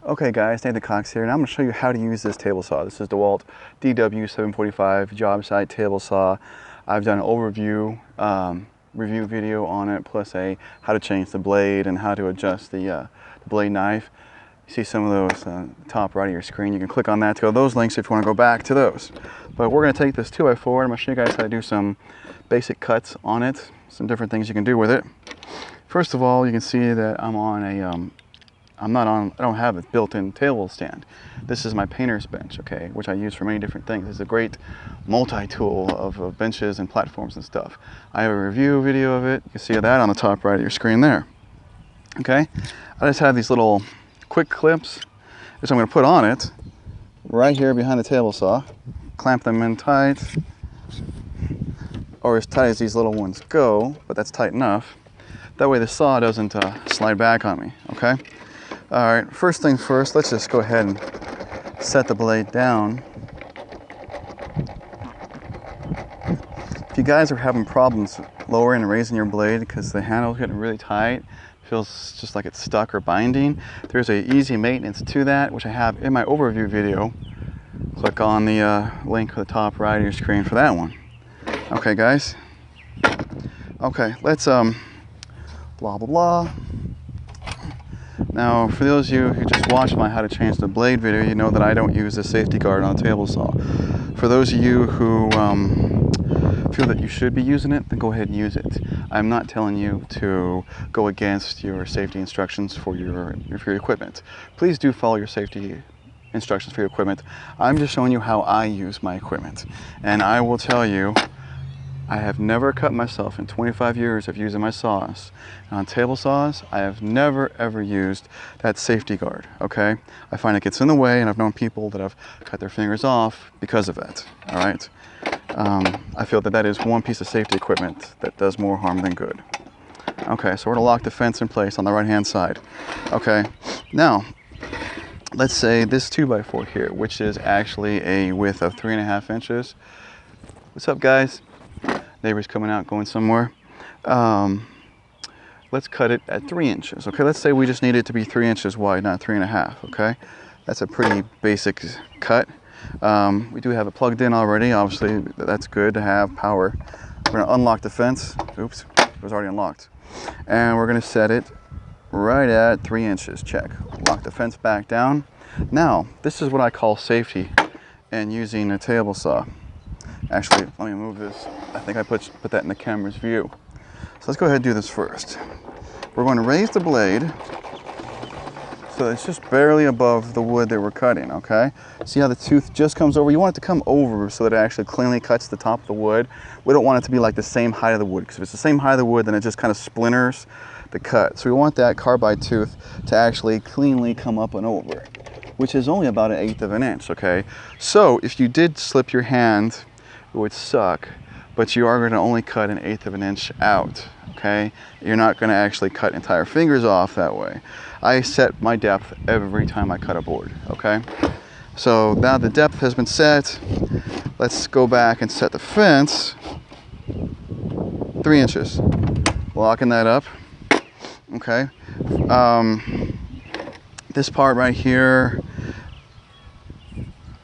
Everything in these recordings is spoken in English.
Okay guys, Nathan Cox here, and I'm going to show you how to use this table saw. This is DeWalt DW745 job site table saw. I've done an overview review video on it, plus a how to change the blade and how to adjust the blade knife. You see some of those top right of your screen. You can click on that to go to those links if you want to go back to those. But we're going to take this 2x4 and I'm going to show you guys how to do some basic cuts on it, some different things you can do with it. First of all, you can see that I'm on a I don't have a built-in table stand. This is my painter's bench, okay, which I use for many different things. It's a great multi-tool of benches and platforms and stuff. I have a review video of it. You can see that on the top right of your screen there. Okay, I just have these little quick clips, which I'm going to put on it right here behind the table saw. Clamp them in tight, or as tight as these little ones go, but that's tight enough. That way the saw doesn't slide back on me, okay? All right, first thing first, let's just go ahead and set the blade down. If you guys are having problems lowering and raising your blade because the handle's getting really tight, feels just like it's stuck or binding, there's an easy maintenance to that, which I have in my overview video. Click on the link at the top right of your screen for that one. Okay, guys. Okay, let's blah, blah, blah. Now, for those of you who just watched my how to change the blade video, you know that I don't use a safety guard on a table saw. For those of you who feel that you should be using it, then go ahead and use it. I'm not telling you to go against your safety instructions for your equipment. Please do follow your safety instructions for your equipment. I'm just showing you how I use my equipment. And I will tell you, I have never cut myself in 25 years of using my saws. And on table saws, I have never ever used that safety guard, okay? I find it gets in the way, and I've known people that have cut their fingers off because of that, all right? I feel that that is one piece of safety equipment that does more harm than good. Okay, so we're gonna lock the fence in place on the right-hand side. Okay, now, let's say this 2x4 here, which is actually a width of 3.5 inches. What's up, guys? Neighbors coming out, going somewhere. Let's cut it at 3 inches. Okay, let's say we just need it to be 3 inches wide, not 3.5. Okay, that's a pretty basic cut. We do have it plugged in already. Obviously, that's good to have power. We're gonna unlock the fence. Oops, it was already unlocked. And we're gonna set it right at 3 inches. Check. Lock the fence back down. Now, this is what I call safety and using a table saw. Actually, let me move this. I think I put that in the camera's view. So let's go ahead and do this first. We're going to raise the blade so it's just barely above the wood that we're cutting, okay? See how the tooth just comes over? You want it to come over so that it actually cleanly cuts the top of the wood. We don't want it to be like the same height of the wood, because if it's the same height of the wood, then it just kind of splinters the cut. So we want that carbide tooth to actually cleanly come up and over, which is only about 1/8 of an inch, okay? So if you did slip your hand, it would suck, but you are going to only cut 1/8 of an inch out, okay? You're not going to actually cut entire fingers off that way. I set my depth every time I cut a board, okay? So now the depth has been set. Let's go back and set the fence. 3 inches. Locking that up, okay? This part right here,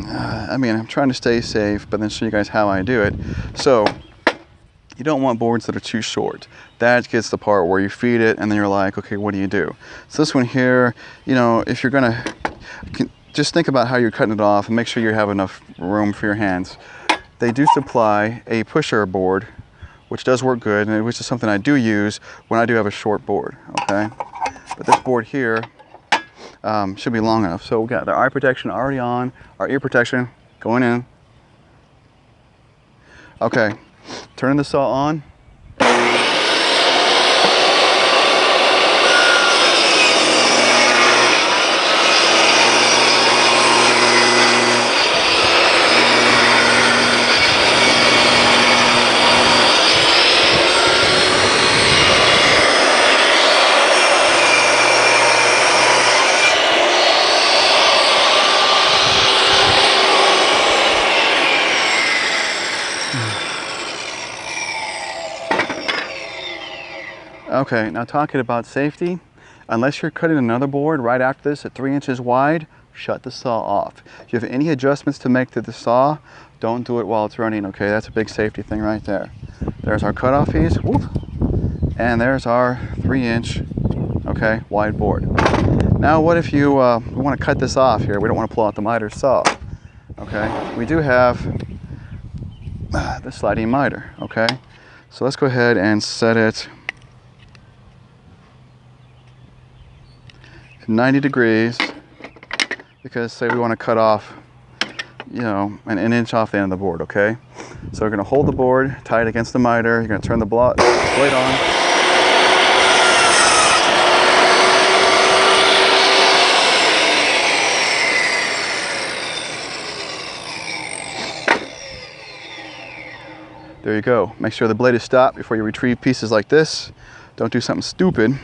I mean, I'm trying to stay safe, but then show you guys how I do it. So, you don't want boards that are too short. That gets the part where you feed it, and then you're like, okay, what do you do? So this one here, you know, if you're gonna, just think about how you're cutting it off and make sure you have enough room for your hands. They do supply a pusher board, which does work good, and which is something I do use when I do have a short board, okay? But this board here, should be long enough. So we got the eye protection already on, our ear protection going in. Okay, turning the saw on. Okay, now talking about safety, Unless you're cutting another board right after this at 3 inches wide, shut the saw off. If you have any adjustments to make to the saw, don't do it while it's running, okay? That's a big safety thing right there. There's our cutoff piece, whoop, and there's our 3-inch, okay, wide board. Now what if you want to cut this off here? We don't want to pull out the miter saw, okay? We do have the sliding miter, okay? So let's go ahead and set it 90 degrees, because say we want to cut off, you know, an inch off the end of the board, okay? So we're going to hold the board tight against the miter. You're going to turn the blade on. There you go. Make sure the blade is stopped before you retrieve pieces like this. Don't do something stupid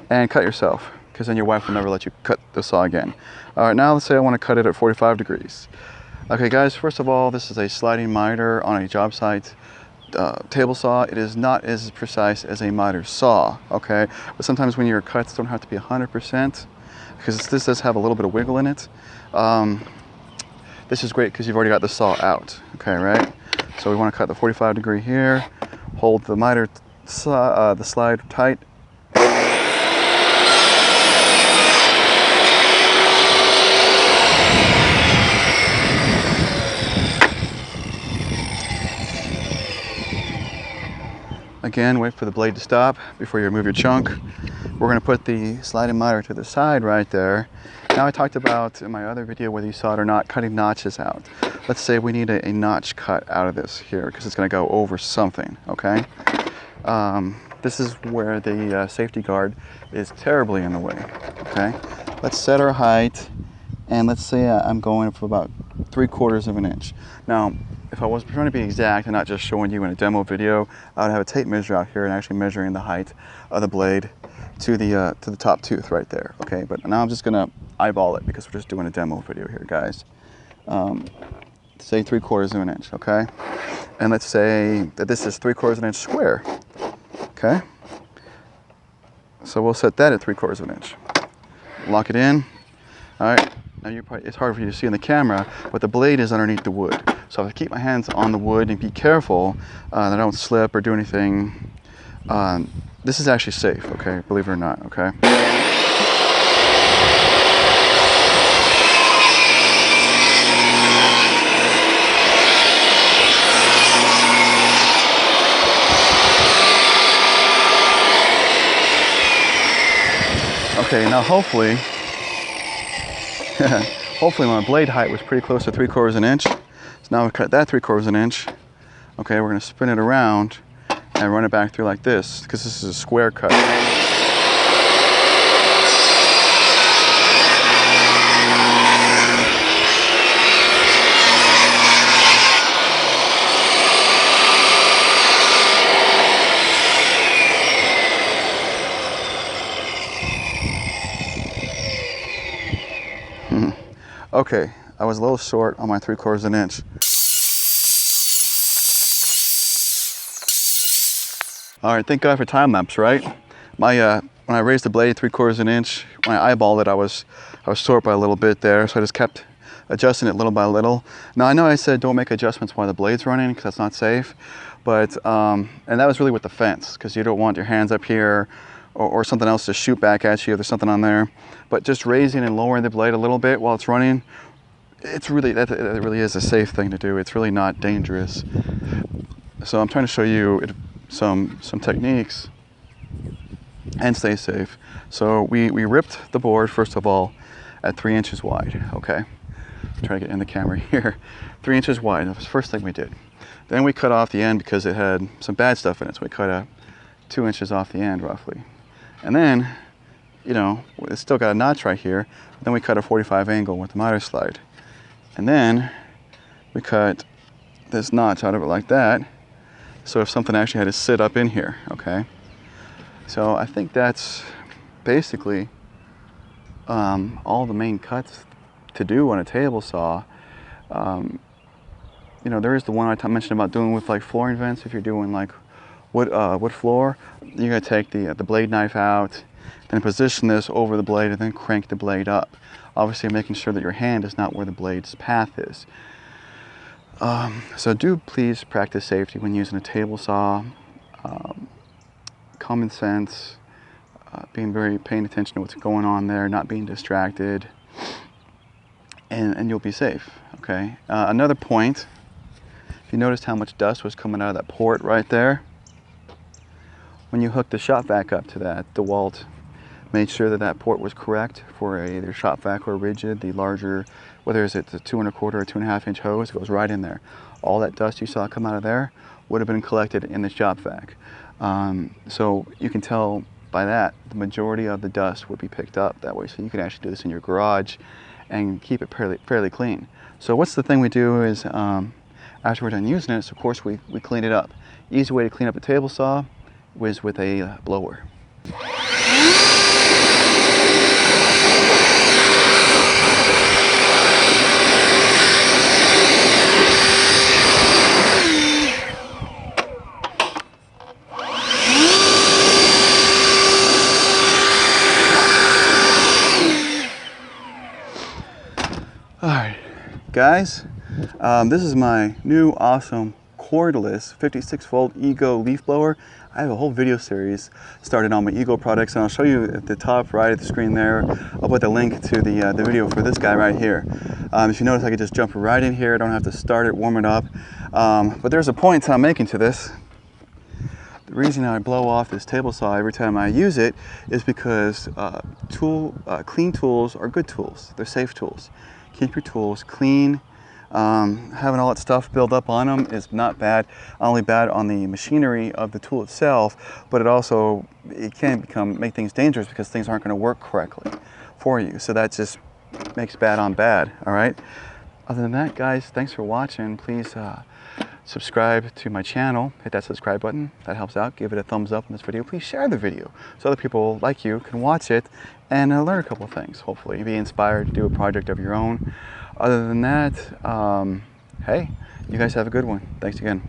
and cut yourself, because then your wife will never let you cut the saw again. All right, now let's say I want to cut it at 45 degrees. Okay guys, first of all, this is a sliding miter on a job site table saw. It is not as precise as a miter saw, okay? But sometimes when your cuts don't have to be 100%, because this does have a little bit of wiggle in it. This is great because you've already got the saw out, okay, right? So we want to cut the 45 degree here, hold the miter, the slide tight. Again, wait for the blade to stop before you remove your chunk. We're going to put the sliding miter to the side right there. Now I talked about in my other video, whether you saw it or not, cutting notches out. Let's say we need a notch cut out of this here because it's going to go over something, okay? This is where the safety guard is terribly in the way, okay? Let's set our height, and let's say I'm going for about 3/4 of an inch. Now, if I was trying to be exact and not just showing you in a demo video, I would have a tape measure out here and actually measuring the height of the blade to the top tooth right there, okay? But now I'm just gonna eyeball it because we're just doing a demo video here, guys. Say 3/4 of an inch, okay? And let's say that this is 3/4 of an inch square, okay? So we'll set that at 3/4 of an inch. Lock it in. All right. Now it's hard for you to see in the camera, but the blade is underneath the wood. So if I keep my hands on the wood and be careful that I don't slip or do anything, this is actually safe, okay? Believe it or not, okay? Okay, now hopefully, hopefully my blade height was pretty close to 3/4 of an inch. So now we cut that 3/4 of an inch. Okay, we're gonna spin it around and run it back through like this, because this is a square cut. Okay, I was a little short on my 3/4 of an inch. All right, thank God for time lapse, right? When I raised the blade 3/4 of an inch, when I eyeballed it, I was short by a little bit there, so I just kept adjusting it little by little. Now I know I said don't make adjustments while the blade's running because that's not safe, but and that was really with the fence, because you don't want your hands up here or something else to shoot back at you if there's something on there. But just raising and lowering the blade a little bit while it's running, it's really, that really is a safe thing to do. It's really not dangerous. So I'm trying to show you some techniques and stay safe. So we ripped the board, first of all, at 3 inches wide, okay? Try to get in the camera here. 3 inches wide, that was the first thing we did. Then we cut off the end because it had some bad stuff in it, so we cut 2 inches off the end roughly. And then, you know, it's still got a notch right here. Then we cut a 45 angle with the miter slide. And then we cut this notch out of it like that. So if something actually had to sit up in here, okay? So I think that's basically all the main cuts to do on a table saw. You know, there is the one I mentioned about doing with like flooring vents. If you're doing like wood floor, you're gonna take the blade knife out then position this over the blade and then crank the blade up. Obviously making sure that your hand is not where the blade's path is. So do please practice safety when using a table saw. Common sense, paying attention to what's going on there, not being distracted, and you'll be safe, okay? Another point, if you noticed how much dust was coming out of that port right there, when you hook the shop vac up to that, DeWalt made sure that that port was correct for either shop vac or rigid, the larger, whether it's a 2 1/4 or 2.5 inch hose, goes right in there. All that dust you saw come out of there would have been collected in the shop vac. So you can tell by that, the majority of the dust would be picked up that way. So you can actually do this in your garage and keep it fairly clean. So what's the thing we do is, after we're done using it, so of course we clean it up. Easy way to clean up a table saw was with a blower. Alright, guys, this is my new awesome cordless 56-volt Ego leaf blower. I have a whole video series started on my Ego products, and I'll show you at the top right of the screen there. I'll put the link to the video for this guy right here. If you notice, I could just jump right in here. I don't have to start it, warm it up. But there's a point I'm making to this. The reason I blow off this table saw every time I use it is because clean tools are good tools. They're safe tools. Keep your tools clean. Having all that stuff build up on them is not bad. Not only bad on the machinery of the tool itself, but it can make things dangerous because things aren't going to work correctly for you. So that just makes bad on bad. All right. Other than that, guys, thanks for watching. Please subscribe to my channel. Hit that subscribe button. That helps out. Give it a thumbs up on this video. Please share the video so other people like you can watch it and learn a couple of things. Hopefully be inspired to do a project of your own. Other than that, hey, you guys have a good one. Thanks again.